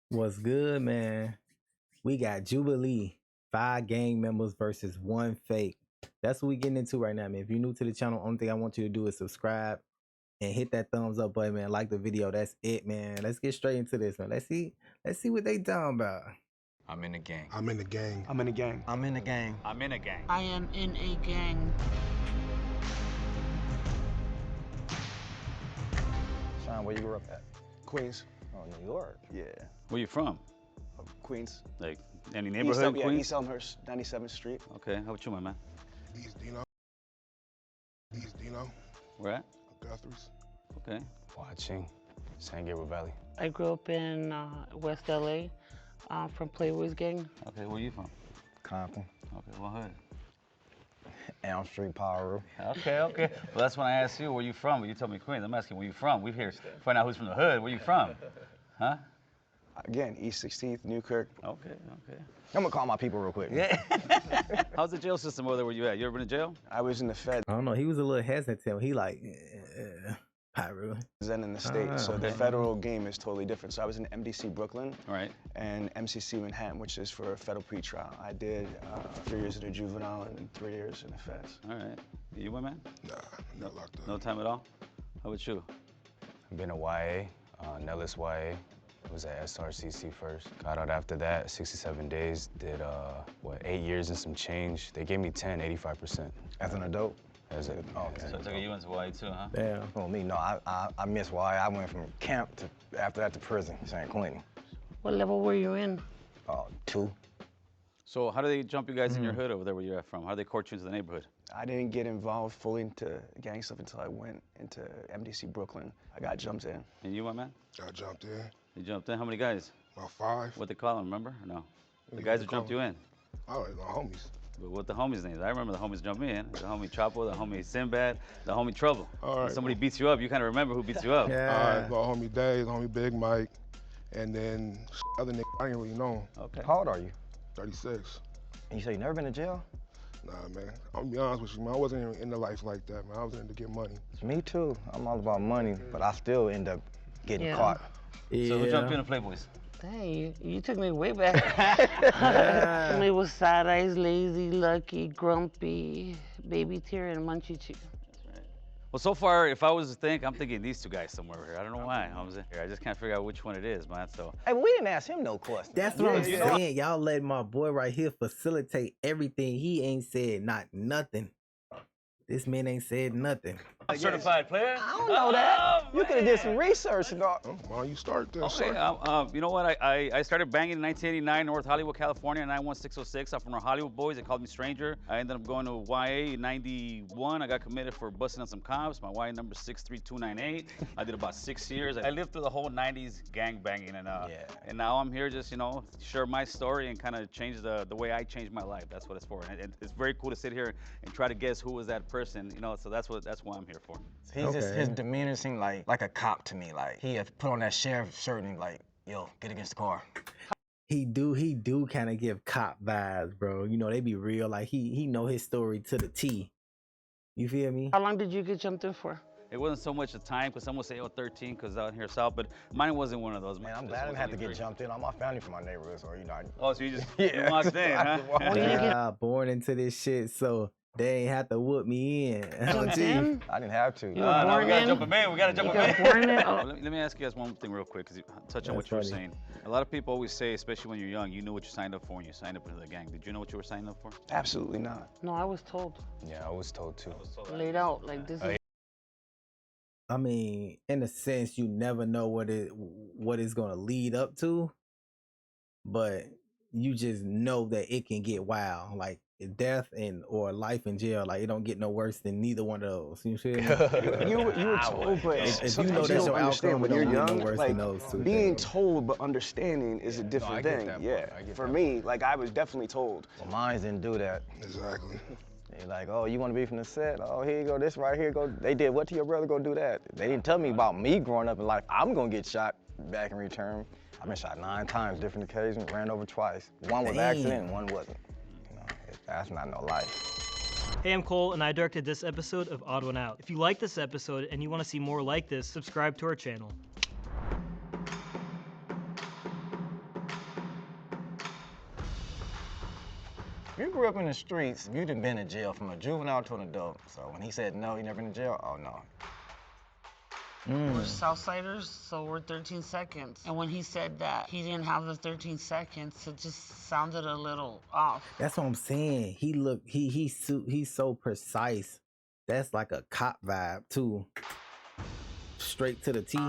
What's good, man? We got Jubilee, 5 gang members versus 1 fake. That's what we getting into right now, man. If you're new to the channel, only thing I want you to do is subscribe and hit that thumbs up button, man. Like the video. That's it, man. Let's get straight into this, man. Let's see what they talking about. I'm in the gang. I'm in the gang. I'm in a gang. I'm in a gang. I'm in a gang. I am in a gang. Sean, where you grew up at? Queens. Oh, New York. Yeah. Where you from? Queens. Like any neighborhood? East, Queens? East Elmhurst, 97th Street. Okay, how about you, my man? East Dino. East Dino. Where at? Guthrie's. Okay. Watching San Gabriel Valley. I grew up in West LA from Playboy's gang. Okay, where you from? Compton. Okay, what hood? Elm Street, Power. Okay. Well, that's when I asked you where you from. When you told me Queens, I'm asking where you from. We're here to find out who's from the hood. Where you from? Huh? Again, East 16th, Newkirk. Okay. I'm gonna call my people real quick. Yeah. How's the jail system over there where you at? You ever been in jail? I was in the Fed, I don't know. He was a little hesitant. He like, Pyro. then in the state. So the okay. federal game is totally different. So I was in MDC Brooklyn All right. and MCC Manhattan, which is for a federal pretrial. I did 3 years in the juvenile and 3 years in the feds. All right. You, my man? Nah, not locked up. No time at all? How about you? I've been a YA, Nellis YA. Was at SRCC first. Got out after that, 67 days. Did 8 years and some change. They gave me 10, 85%. As an adult? As a, okay. So I took you went to Hawaii too, huh? Damn. Oh, me, no, I missed YA. I went from camp to, after that to prison, San Quentin. What level were you in? 2. So how do they jump you guys in your hood over there where you're at from? How do they court you into the neighborhood? I didn't get involved fully into gang stuff until I went into MDC Brooklyn. I got jumped in. And you, my man? I jumped in. You jumped in? How many guys? About 5. What they call them, remember? Or no? The Yeah, guys they who jumped call you in. Oh, my homies. But what the homies' names? I remember the homies jump me in. The homie Chapo, the homie Sinbad, the homie Trouble. All right. When somebody beats you up, you kind of remember who beats you up. All Yeah. right, about homie Dave, homie Big Mike, and then other nigga I didn't really know. Okay. How old are you? 36. And you say you never been to jail? Nah, man. I'm gonna be honest with you, man. I wasn't even into life like that, man. I was in to get money. Me too. I'm all about money, but I still end up getting Yeah. caught. Yeah. So who jumped you in the Playboys? Dang, you took me way back. It was Sad Eyes, Lazy, Lucky, Grumpy, Baby Tear, and Munchie Chew. That's right. Well, so far, if I was to think, I'm thinking these two guys somewhere here. I don't know why. I just can't figure out which one it is, man. So Hey, but we didn't ask him no questions. That's what I'm saying. Y'all let my boy right here facilitate everything. He ain't said not nothing. This man ain't said nothing. certified player? I don't know that. You could have did some research and all. Oh, why don't you start this? Okay, you know what? I started banging in 1989, North Hollywood, California, 91606. I'm from the Hollywood boys. They called me Stranger. I ended up going to YA in 91. I got committed for busting on some cops. My YA number 63298. I did about 6 years. I lived through the whole 90s gang banging, and now I'm here just, share my story and kind of change the way I changed my life. That's what it's for. And it's very cool to sit here and try to guess who was that person, so that's why I'm here for. He's just, his demeanor seemed like a cop to me. Like he had put on that sheriff shirt and like, yo, get against the car. He do kind of give cop vibes, bro. They be real. Like he know his story to the T. You feel me? How long did you get jumped in for? It wasn't so much a time, because some would say, 13, because out here south, but mine wasn't one of those. Man, I'm glad I didn't have to get jumped in. All my family from my neighborhood, so Oh, so you just Yeah. walked in, huh? Yeah, born into this shit, so they ain't have to whoop me in. Jumped in? I didn't have to. You were No, we born gotta in? jump him in. We gotta jump You him got in. born in? Oh. Let me ask you guys one thing real quick, because you touch on That's what you were funny. saying. A lot of people always say, especially when you're young, you knew what you signed up for when you signed up into the gang. Did you know what you were signing up for? Absolutely not. No, I was told. Yeah, I was told too. Laid out, like this is I mean, in a sense, you never know what it's gonna lead up to, but you just know that it can get wild, like death or life in jail. Like it don't get no worse than neither one of those. You feel me? You were told, but If you know sometimes that's you your don't understand outcome, when it you're don't get young. no worse Like than those two being things. told but understanding is a Yeah. different No, I get thing. that Yeah. part. I get For that me, like I was definitely told. Well, mine didn't do that. Exactly. They like, oh, you want to be from the set? Oh, here you go, this right here. Go. They did what to your brother? Go do that. They didn't tell me about me growing up in life. I'm gonna get shot back in return. I've been shot 9 times, different occasions, ran over twice. One was Damn. accident, and one wasn't. That's not no life. Hey, I'm Cole, and I directed this episode of Odd One Out. If you like this episode and you want to see more like this, subscribe to our channel. You grew up in the streets. You done been in jail from a juvenile to an adult. So when he said no, you never been in jail. Oh no. We're Southsiders, so we're 13 seconds. And when he said that he didn't have the 13 seconds, it just sounded a little off. That's what I'm saying. He's so precise. That's like a cop vibe too. Straight to the T.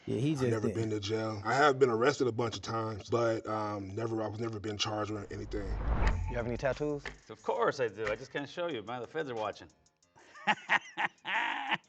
Yeah, he just I've never didn't. been to jail. I have been arrested a bunch of times, but I was never been charged with anything. You have any tattoos? Of course I do. I just can't show you, man. The feds are watching.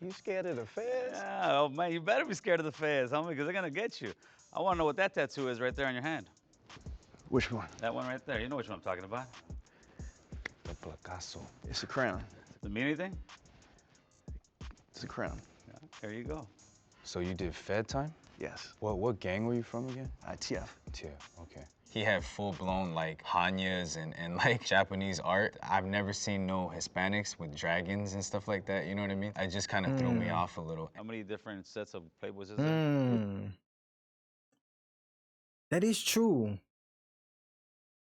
You scared of the feds? Yeah, oh man, you better be scared of the feds, homie, because they're gonna get you. I want to know what that tattoo is right there on your hand. Which one? That one right there. You know which one I'm talking about. The Picasso. It's a crown. Does it mean anything? It's a crown. Yeah, there you go. So you did Fed time? Yes. What gang were you from again? TF. TF, okay. He had full-blown like hanyas and like Japanese art. I've never seen no Hispanics with dragons and stuff like that, you know what I mean? It just kind of threw me off a little. How many different sets of Playboys is there? That is true.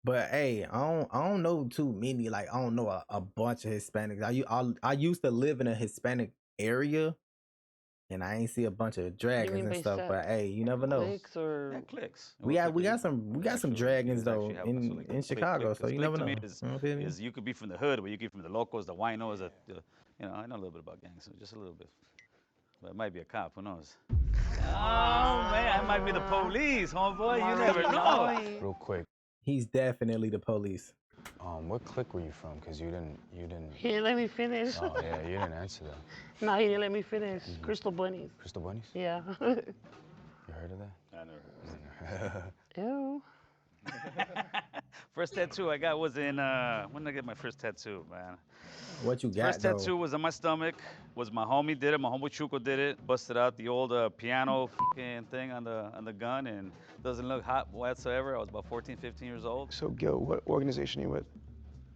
But hey, I don't know too many. Like I don't know a bunch of Hispanics. I used to live in a Hispanic area, and I ain't see a bunch of dragons and stuff. But hey, you never know. Clicks or Yeah, clicks. We got some dragons though in Chicago, so you never know. Is you could be from the hood, or you could be from the locals, the winos, you know, I know a little bit about gangs, so just a little bit. But it might be a cop, who knows? Oh man, I might be the police, homeboy. You never know. Real quick, He's definitely the police. what clique were you from? Because you didn't. He didn't let me finish. Oh yeah, you didn't answer that. No, he didn't let me finish. Crystal bunnies. Crystal Bunnies? Yeah. You heard of that? I never heard of it. Ew. First tattoo I got was in, when did I get my first tattoo, man? What you got First though? tattoo was on my stomach. Was my homie did it. My homie Chuco did it. Busted out the old piano thing on the gun, and doesn't look hot whatsoever. I was about 14, 15 years old. So, Gil, what organization are you with?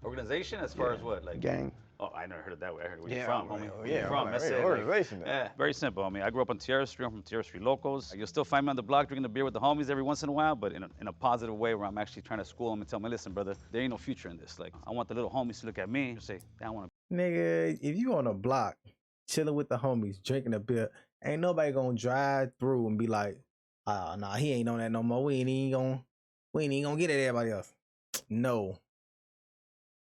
Organization as far as what? Like Gang. Oh, I never heard of that way. I heard where you Yeah, from, right. homie. Oh, Where yeah, you from? right. That's Right. it. Organization, man. Yeah, very simple, homie. I grew up on Tierra Street. I'm from Tierra Street locals. You'll still find me on the block drinking a beer with the homies every once in a while, but in a positive way where I'm actually trying to school them and tell them, listen, brother, there ain't no future in this. Like, I want the little homies to look at me and say, I want to. Nigga, if you on a block, chilling with the homies, drinking a beer, ain't nobody gonna drive through and be like, nah, he ain't on that no more. We ain't even gonna get at everybody else. No.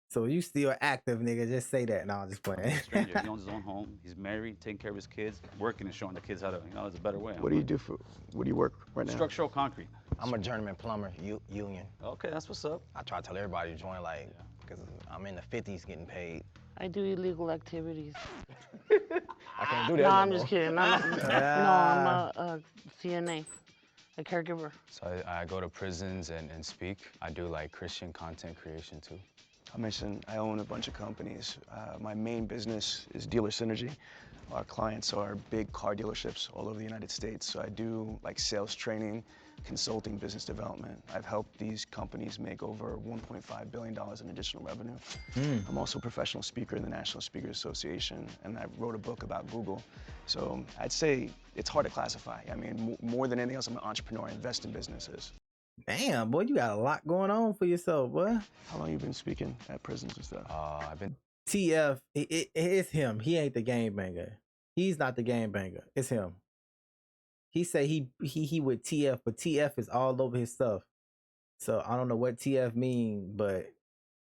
So you still active, nigga. Just say that. Nah, I'm just playing. Stranger. He owns his own home. He's married, taking care of his kids, working and showing the kids how to, there's a better way. What do you work right now? Structural concrete. I'm a journeyman plumber, union. Okay, that's what's up. I try to tell everybody to join, like, because I'm in the 50s getting paid. I do illegal activities. I can't do that No, no I'm more. just kidding. No, I'm a CNA, a caregiver. So I go to prisons and speak. I do like Christian content creation too. I mentioned I own a bunch of companies. My main business is Dealer Synergy. Our clients are big car dealerships all over the United States. So I do like sales training, consulting, business development. I've helped these companies make over $1.5 billion in additional revenue. I'm also a professional speaker in the National Speakers Association, and I wrote a book about Google. So I'd say it's hard to classify. I mean, more than anything else, I'm an entrepreneur. I invest in businesses. Damn, boy, you got a lot going on for yourself, boy. How long you been speaking at prisons and stuff? I've been. TF, it's him. He ain't the game banger. He's not the game banger. It's him. He say he with TF, but TF is all over his stuff. So I don't know what TF mean, but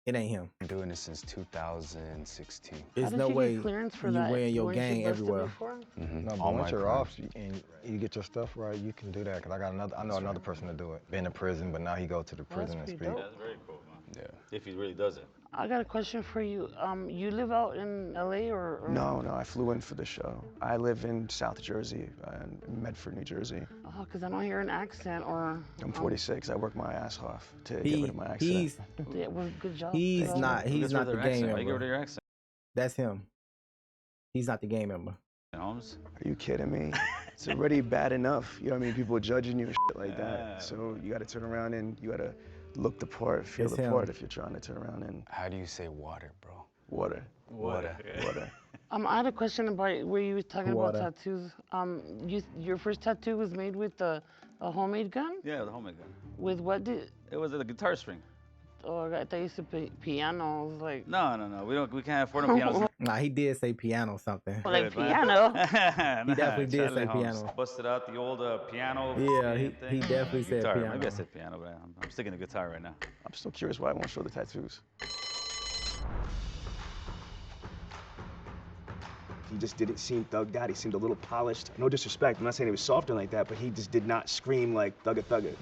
it ain't him. I'm doing this since 2016. There's How no did you way get clearance for you that? wearing your Weren't you gang busted everywhere. before? Mm-hmm. No, but All once my you're crimes. off and you get your stuff right, you can do that. Cause I know another person to do it. Been in prison, but now he go to the prison and pretty speak. dope. That's very cool, man. Yeah. If he really does it. I got a question for you. You live out in LA or? No, I flew in for the show. I live in South Jersey, in Medford, New Jersey. Oh, because I don't hear an accent or. I'm 46. I work my ass off to get rid of my accent. Yeah, well, good job. He's Well, not the game Why you get rid of member. your accent? That's him. He's not the game member. Holmes? Are you kidding me? It's already bad enough. You know what I mean? People judging you and shit like Yeah. that. So you got to turn around and you got to look the part, feel It's the him. part if you're trying to turn around and How do you say water, bro? water. Water. Water. I had a question about where you were talking Water. about tattoos. Your first tattoo was made with the A homemade gun? Yeah, the homemade gun. With what did? It was a guitar string. Oh, I thought you said piano. I was like, No. We can't afford no pianos. Nah, he did say piano something. like Good, man. piano. He definitely did say Charlie Holmes piano. busted out the old piano. Yeah, thing. he definitely said Guitar. piano. Maybe I said piano, but I'm sticking to guitar right now. I'm still curious why I won't show the tattoos. He just didn't seem thugged out. He seemed a little polished. No disrespect, I'm not saying he was soft or like that, but he just did not scream like thugga thugga.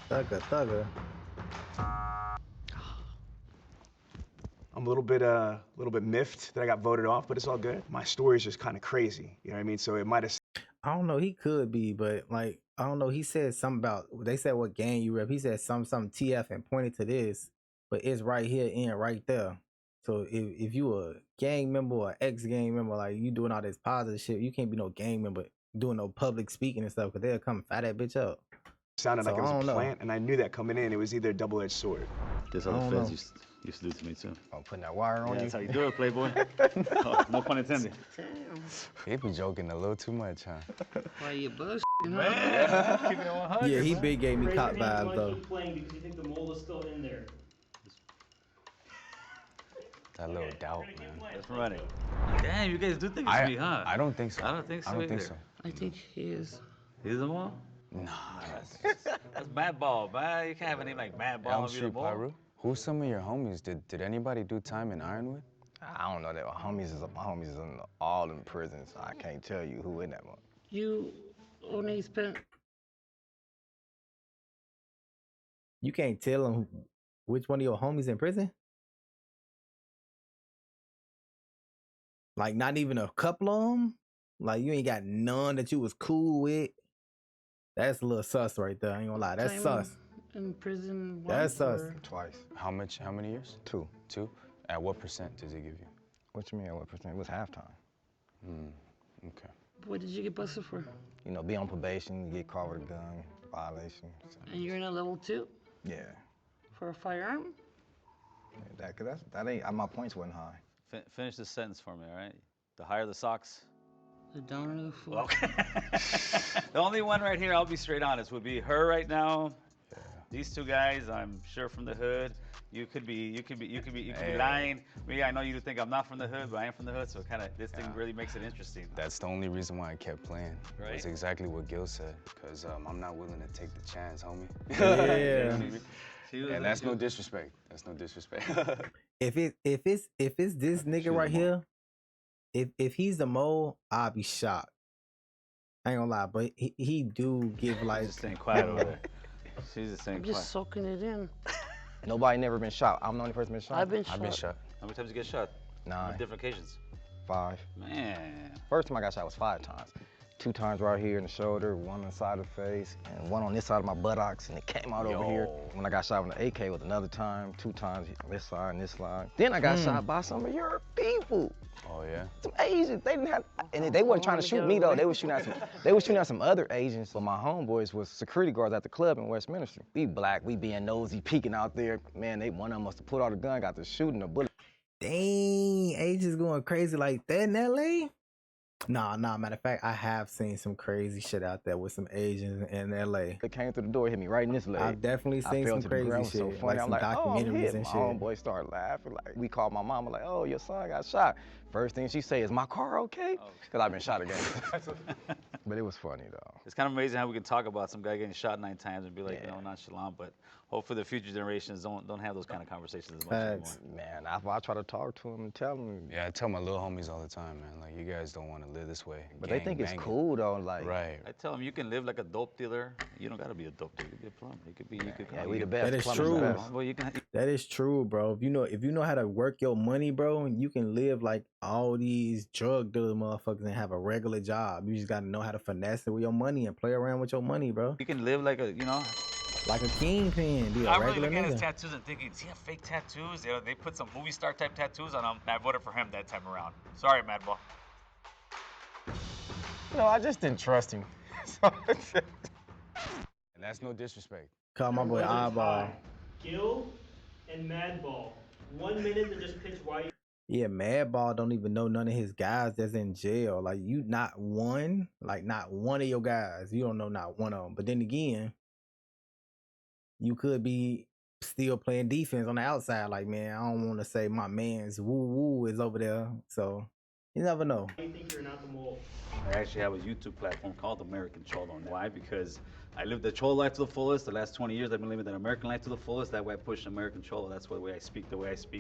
Thugga. I'm a little bit miffed that I got voted off, but it's all good. My story is just kind of crazy, you know what I mean? So it might have. I don't know. He could be, but like I don't know. He said something about. They said what gang you rep. He said some TF and pointed to this, but it's right here and right there. So if you a gang member or ex-gang member, like you doing all this positive shit, you can't be no gang member doing no public speaking and stuff, because they'll come fat that bitch up. Sounded So like it was I a don't know. plant, and I knew that coming in. It was either a double-edged sword. This I other don't feds know. used to do to me too. I'm putting that wire on Yeah, you. that's how you do it, Playboy. Oh, no pun intended. He be joking a little too much, huh? Why you bullshitting? Man, keep it 100. Yeah, he big gave me Raise cop your hand if you vibes wanna though. keep playing because you think the mole is still in there. That little doubt, man. That's running. Damn, you guys do think it's me, huh? I don't think so. I don't think so I don't think either. so. I think he is. He's the mole? Nah, That's Mad Ball, man. You can't have a name like Mad Ball Elm and be the Street mole. Pyru. Who's some of your homies? Did anybody do time in Ironwood? I don't know that. My homies is all in prison, so I can't tell you who in that one. You only spent. You can't tell him which one of your homies in prison. Like not even a couple of them. Like you ain't got none that you was cool with. That's a little sus right there. I ain't gonna lie. That's time sus. In prison. That's sus. or- Twice. How many years? 2. 2? At what percent does he give you? What you mean? What percent? It was halftime. Okay. What did you get busted for? You know, be on probation, get caught with a gun, violation. And you're in a level 2 Yeah. for a firearm? That ain't. My points wasn't high. Finish this sentence for me, all right? The higher the socks. The downer the fool. Okay. The only one right here, I'll be straight honest, would be her right now. Yeah. These two guys, I'm sure from the hood. You could be lying. Me, I know you think I'm not from the hood, but I am from the hood, so this thing really makes it interesting. That's the only reason why I kept playing. Right. That's exactly what Gil said, because I'm not willing to take the chance, homie. Yeah. And that's no disrespect. That's no disrespect. If it's this nigga right here, if he's the mole, I'll be shocked. I ain't gonna lie, but he do give like. She's just staying quiet over there. She's just staying I'm quiet. just soaking it in. Nobody never been shot. I'm the only person been shot. I've been shot. I've been shot. How many times you get shot? 9. On different occasions. 5. Man. First time I got shot was 5 times. 2 times right here in the shoulder, 1 on the side of the face, and 1 on this side of my buttocks, and it came out over here. When I got shot with an AK was another time, 2 times on this side and this side. Then I got shot by some of your people. Oh yeah. Some Asians. They didn't have, and they wasn't trying to shoot me though. They were shooting at some other Asians. So my homeboys was security guards at the club in Westminster. We black, we being nosy, peeking out there. Man, one of them must have put out a gun, got the shooting, the bullet. Dang, Asians going crazy like that in LA? Nah, matter of fact, I have seen some crazy shit out there with some Asians in LA. They came through the door, hit me right in this leg. I've definitely seen fell some to the crazy ground. shit, So funny. like I'm some like, oh, I'm documentaries hit. and My shit. homeboy started laughing. Like, we called my mama, like, oh, your son got shot. First thing she say is, my car okay? Because I've been shot again. But it was funny, though. It's kind of amazing how we can talk about some guy getting shot 9 times and be like, nonchalant, but hopefully the future generations don't have those kind of conversations as much anymore. Man, I try to talk to him and tell him. Yeah, I tell my little homies all the time, man. Like, you guys don't want to live this way. But they think it's cool, though. Like, right. I tell them you can live like a dope dealer. You don't got to be a dope dealer. You can be a plumber. You could be. Yeah, we the best. That is Plumbers true. the best. Well, you can. That is true, bro. If you know how to work your money, bro, you can live like all these drug dealer motherfuckers and have a regular job. You just gotta know how to finesse it with your money and play around with your money, bro. You can live like a, like a kingpin, be a I'm really regular looking at his nigga. tattoos and thinking, does he have fake tattoos? They put some movie star type tattoos on him. I voted for him that time around. Sorry, Madball. No, I just didn't trust him. And that's no disrespect. Call my boy Eyeball. Gil and Madball. 1 minute to just pitch why Yeah, Madball don't even know none of his guys that's in jail. Like you, not one of your guys. You don't know not one of them. But then again, you could be still playing defense on the outside. Like, man, I don't want to say my man's woo woo is over there. So you never know. Why do you think you're not the mole? I actually have a YouTube platform called American Cholo. And why? Because I lived the Cholo life to the fullest. The last 20 years, I've been living the American life to the fullest. That way, I push American Cholo. That's the way I speak,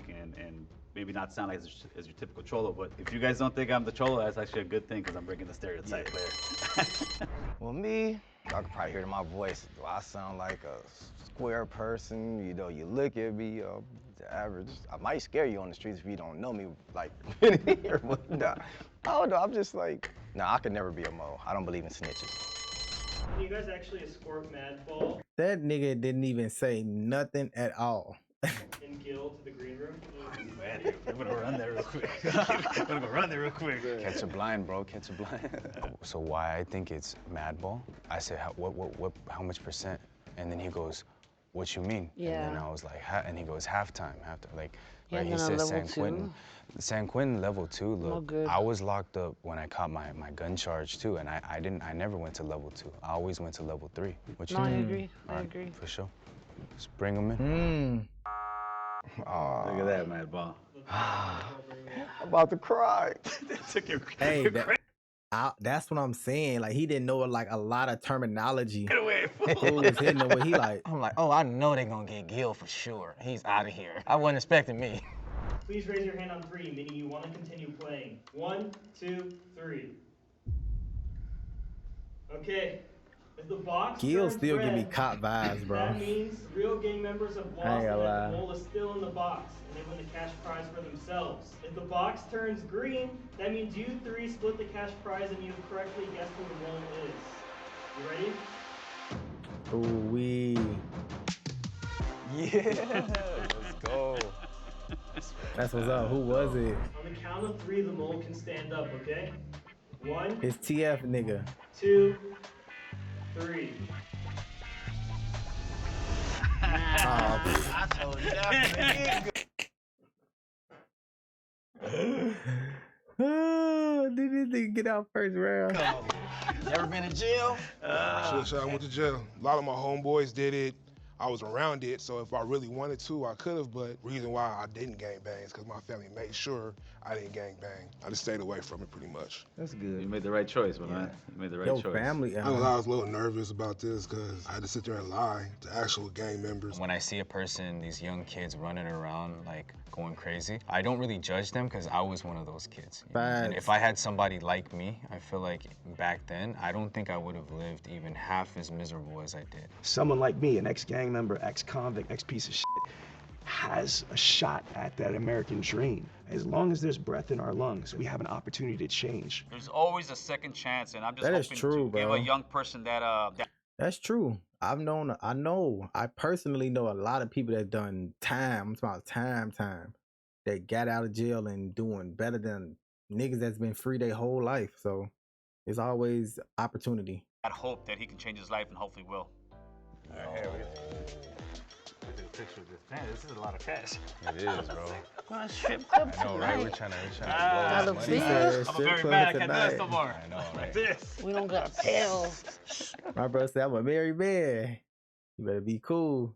and maybe not sound like as your typical Cholo. But if you guys don't think I'm the Cholo, that's actually a good thing because I'm breaking the stereotype there. Well, me, y'all can probably hear it in my voice. Do I sound like a square person? You know, you look at me, the average. I might scare you on the streets if you don't know me, like, here, but nah. I don't know, I'm just like, nah, I could never be a mole. I don't believe in snitches. Can you guys actually escort Madball That nigga didn't even say nothing at all. and Gil to the green room? Man, I'm gonna run there real quick. I'm gonna go run there real quick. Catch a blind, bro. Catch a blind. So why I think it's Madball? I said, how much percent? And then he goes, what you mean? Yeah. And then I was like, and he goes, halftime. Like, Yeah, right? He then on says level San Quentin. San Quentin level 2. Look, No good. I was locked up when I caught my gun charge too, and I never went to level 2. I always went to level 3. What you No, I think? agree. I All right, agree. for sure. Just bring him in. Look at that, Madball. I'm about to cry. Hey, that's what I'm saying. Like he didn't know like a lot of terminology. Get away, Fool was hitting him he like. I'm like, oh, I know they're gonna get Gil for sure. He's out of here. I wasn't expecting me. Please raise your hand on 3, meaning you want to continue playing. 1, 2, 3. Okay. If the box Gil turns still red, give me cop vibes, bro. that means real gang members have I lost ain't and gonna that the lie. mole is still in the box, and they win the cash prize for themselves. If the box turns green, that means you 3 split the cash prize and you've correctly guessed who the mole is. You ready? Ooh wee. Yeah, let's go. That's what's up. Who was it? On the count of 3, the mole can stand up, okay? 1, It's TF nigga. 2, 3. I told you that. Oh, did this nigga get out first round? Ever been in jail? I went to jail. A lot of my homeboys did it. I was around it, so if I really wanted to, I could have, but reason why I didn't gang bang is because my family made sure I didn't gang bang. I just stayed away from it pretty much. That's good. You made the right choice, man. You made the right Yo, choice. family. I was a little nervous about this because I had to sit there and lie to actual gang members. When I see a person, these young kids running around like going crazy, I don't really judge them because I was one of those kids. You know? And if I had somebody like me, I feel like back then, I don't think I would have lived even half as miserable as I did. Someone like me, an ex-gang member, ex-convict, ex-piece of shit, has a shot at that American dream. As long as there's breath in our lungs, we have an opportunity to change. There's always a second chance, and I'm just That is hoping true, to give bro. a young person that That's true. I personally know a lot of people that done time. I'm talking about time. That got out of jail and doing better than niggas that's been free their whole life. So it's always opportunity. that hope that he can change his life and hopefully will. Picture of this. Man, this is a lot of cash. It is, bro. Well, strip club I know, right? tonight. We're trying to Got blow a this big- money. I'm a very bad. I can't do this no more. I know, Like right? this. We don't got a pill. My brother said, I'm a married man. You better be cool.